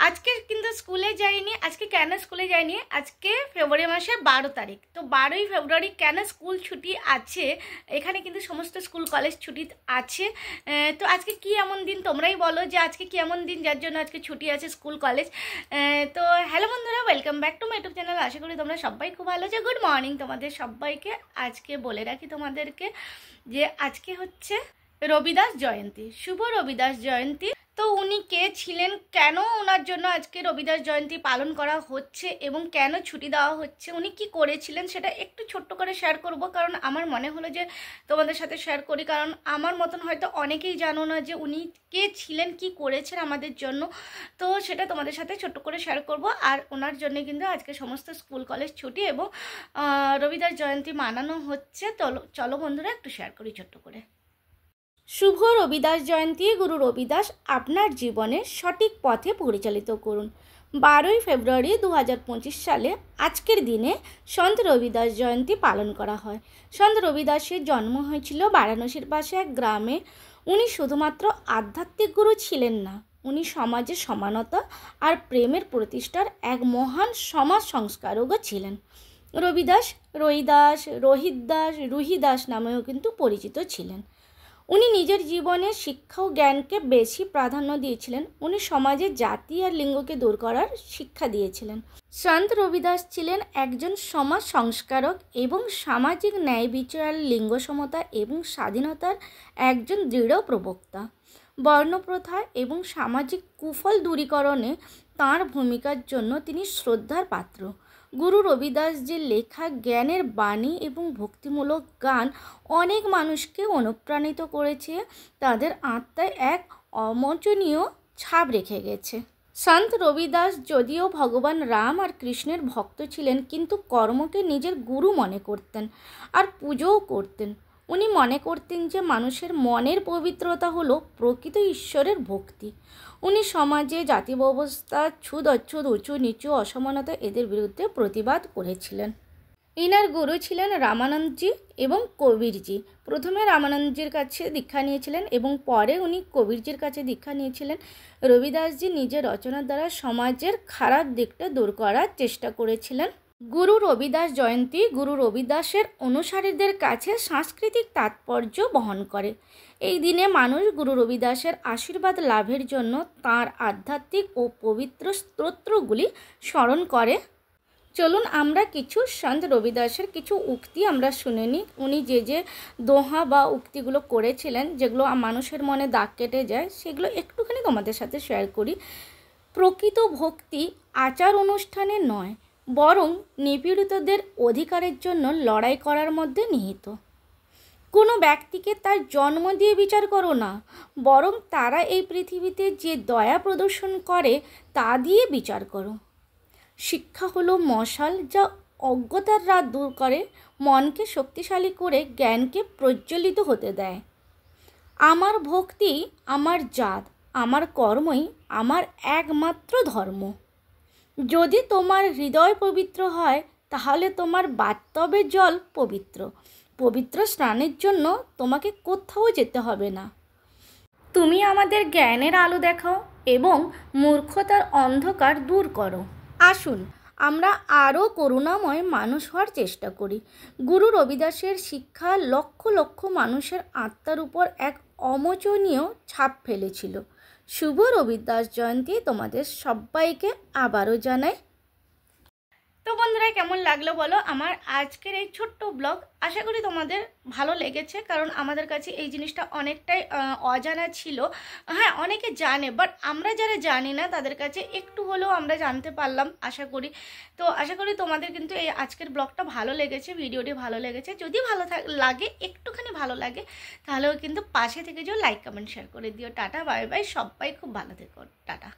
আজকে কিন্তু স্কুলে যাইনি। আজকে কেন স্কুলে যাইনি, আজকে ফেব্রুয়ারি মাসের 12 তারিখ। তো 12ই ফেব্রুয়ারি কেন স্কুল ছুটি আছে, এখানে কিন্তু সমস্ত স্কুল কলেজ ছুটি আছে। তো আজকে কি এমন দিন, তোমরাই বলো যে আজকে কি এমন দিন যার জন্য আজকে ছুটি আছে স্কুল কলেজ। তো হ্যালো বন্ধুরা, welcome back to my YouTube channel. আশা করি তোমরা সবাই খুব ভালো আছো। গুড মর্নিং তোমাদের সবাইকে। আজকে বলে রাখি তোমাদেরকে যে আজকে হচ্ছে রবিদাস জয়ন্তী, শুভ রবিদাস জয়ন্তী। তো উনি কে ছিলেন, কেন ওনার জন্য আজকে রবিদাস জয়ন্তী পালন করা হচ্ছে এবং কেন ছুটি দেওয়া হচ্ছে, উনি কি করেছিলেন সেটা একটু ছোট্ট করে শেয়ার করব। কারণ আমার মনে হলো যে তোমাদের সাথে শেয়ার করি, কারণ আমার মতন হয়তো অনেকেই জানো না যে উনি কে ছিলেন, কি করেছেন আমাদের জন্য। তো সেটা তোমাদের সাথে ছোট্ট করে শেয়ার করব। আর ওনার জন্য কিন্তু আজকে সমস্ত স্কুল কলেজ ছুটি এবং রবিদাস জয়ন্তী মানানো হচ্ছে। তো চলো বন্ধুরা একটু শেয়ার করি ছোট্ট করে। শুভ রবিদাস জয়ন্তী। গুরু রবিদাস আপনার জীবনের সঠিক পথে পরিচালিত করুন। 12ই ফেব্রুয়ারি 2025 সালে আজকের দিনে সন্ত রবিদাস জয়ন্তী পালন করা হয়। সন্ত রবিদাসের জন্ম হয়েছিল বারাণসীর পাশে এক গ্রামে। উনি শুধুমাত্র আধ্যাত্মিক গুরু ছিলেন না, উনি সমাজে সমানতা আর প্রেমের প্রতিষ্ঠার এক মহান সমাজ সংস্কারকও ছিলেন। রবিদাস রহিদাস, রোহিত দাস, রুহিদাস নামেও কিন্তু পরিচিত ছিলেন। উনি নিজের জীবনে শিক্ষা ও জ্ঞানকে বেশি প্রাধান্য দিয়েছিলেন। উনি সমাজে জাতি আর লিঙ্গকে দূর করার শিক্ষা দিয়েছিলেন। সন্ত রবিদাস ছিলেন একজন সমাজ সংস্কারক এবং সামাজিক ন্যায় বিচার, লিঙ্গ সমতা এবং স্বাধীনতার একজন দৃঢ় প্রবক্তা। বর্ণপ্রথা এবং সামাজিক কুফল দূরীকরণে তাঁর ভূমিকার জন্য তিনি শ্রদ্ধার পাত্র। গুরু রবিদাস যে লেখা জ্ঞানের বাণী এবং ভক্তিমূলক গান অনেক মানুষকে অনুপ্রাণিত করেছে, তাদের আত্মায় এক অমোচনীয় ছাপ রেখে গেছে। সন্ত রবিদাস যদিও ভগবান রাম আর কৃষ্ণের ভক্ত ছিলেন, কিন্তু কর্মকে নিজের গুরু মনে করতেন আর পুজোও করতেন। উনি মনে করতেন যে মানুষের মনের পবিত্রতা হলো প্রকৃত ঈশ্বরের ভক্তি। উনি সমাজে জাতি ব্যবস্থা, ছুদ অচ্ছুদ, উঁচু নিচু, অসমানতা এদের বিরুদ্ধে প্রতিবাদ করেছিলেন। ইনার গুরু ছিলেন রামানন্দজি এবং কবিরজি। প্রথমে রামানন্দজির কাছে দীক্ষা নিয়েছিলেন এবং পরে উনি কবিরজির কাছে দীক্ষা নিয়েছিলেন। রবিদাসজি নিজের রচনার দ্বারা সমাজের খারাপ দিকটা দূর করার চেষ্টা করেছিলেন। গুরু রবিদাস জয়ন্তী গুরু রবিদাসের অনুসারীদের কাছে সাংস্কৃতিক তাৎপর্য বহন করে। এই দিনে মানুষ গুরু রবিদাসের আশীর্বাদ লাভের জন্য তাঁর আধ্যাত্মিক ও পবিত্র স্তোত্রগুলি স্মরণ করে। চলুন আমরা কিছু সন্ত রবিদাসের কিছু উক্তি আমরা শুনে নিই। উনি যে যে দোহা বা উক্তিগুলো করেছিলেন, যেগুলো মানুষের মনে দাগ কেটে যায়, সেগুলো একটুখানি তোমাদের সাথে শেয়ার করি। প্রকৃত ভক্তি আচার অনুষ্ঠানে নয়, বরং নিপীড়িতদের অধিকারের জন্য লড়াই করার মধ্যে নিহিত। কোনো ব্যক্তিকে তার জন্ম দিয়ে বিচার করো না, বরং তারা এই পৃথিবীতে যে দয়া প্রদর্শন করে তা দিয়ে বিচার করো। শিক্ষা হলো মশাল, যা অজ্ঞতার রাত দূর করে, মনকে শক্তিশালী করে জ্ঞানকে প্রজ্বলিত হতে দেয়। আমার ভক্তি আমার জাত, আমার কর্মই আমার একমাত্র ধর্ম। যদি তোমার হৃদয় পবিত্র হয়, তাহলে তোমার বাস্তবের জল পবিত্র। পবিত্র স্নানের জন্য তোমাকে কোথাও যেতে হবে না। তুমি আমাদের জ্ঞানের আলো দেখাও এবং মূর্খতার অন্ধকার দূর করো। আসুন আমরা আরও করুণাময় মানুষ হওয়ার চেষ্টা করি। গুরু রবিদাসের শিক্ষা লক্ষ লক্ষ মানুষের আত্মার উপর এক অমোচনীয় ছাপ ফেলেছিল। শুভ রবিদাস জয়ন্তী তোমাদের সবাইকে আবারও জানাই। তো বন্ধুরা, কেমন লাগলো বলো আমার আজকের এই ছোট্ট ব্লগ। আশা করি তোমাদের ভালো লেগেছে, কারণ আমাদের কাছে এই জিনিসটা অনেকটাই অজানা ছিল। হ্যাঁ, অনেকে জানে, বাট আমরা যারা জানি না তাদের কাছে একটু হলেও আমরা জানতে পারলাম আশা করি। তো আশা করি তোমাদের কিন্তু এই আজকের ব্লগটা ভালো লেগেছে, ভিডিওটি ভালো লেগেছে। যদি ভালো লাগে, একটুখানি ভালো লাগে, তাহলেও কিন্তু পাশে থেকে যে লাইক কমেন্ট শেয়ার করে দিও। টাটা, বাই বাই, সবাই খুব ভালো থেকো, টাটা।